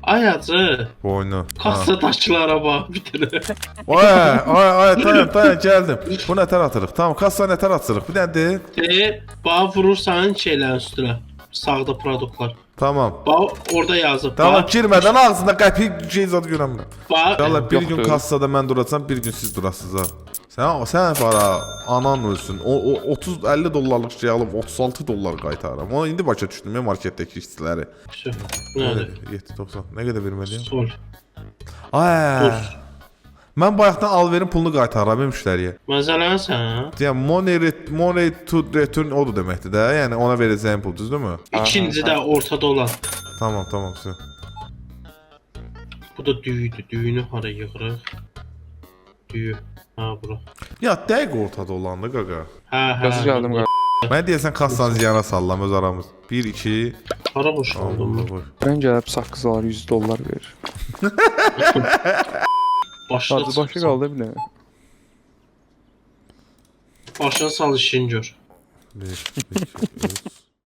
Ay acı. Boynu. Kassadakılara bax bir dənə. Dayan geldim. Bu nətər atırıq? Tamam, kassa nətər atırıq? Bir dənə de. Bax vurursan şeylərin üstünə. Sağda produktlar. Tamam. Bax orada yazıb. Tamam, bax. girmədən ağzında qəpik şey zad görəmirəm. Bax. Yallah bir gün yoxdur. kassada mən duracam, bir gün siz durasınız ha. Sen para anan ölsün. O 30-50 dollarlık şey alıb 36 dollar qaytarıram. Onu indi başa düşdüm ya marketdəki işçiləri. Nədir? 7.90. Nə qədər verməliyəm? Sol. Ay. Dur. Mən bayaqdan alverin pulunu qaytarıram müştəriyə. Məsələn Yəni money to return odur deməkdir də. Yəni ona verəcəyim pul, düzdürmü? İkinci də ortada olan. Tamam, sen. Bu da düyüdür. Düyünü hara yığırıq? Düyü. Ha bura. Ya dəqiq ortada olandı qaqa. Hə. Yazı gəldim qardaş. Mən deyəsən kassanızı yana sallam öz aramız. 1 2 Hara boşaldım mən? Ben gəlib saqqızlar 100 dollar verir. Başla. Başa qaldı bir nə? Başla sal işin gör. 5 2 3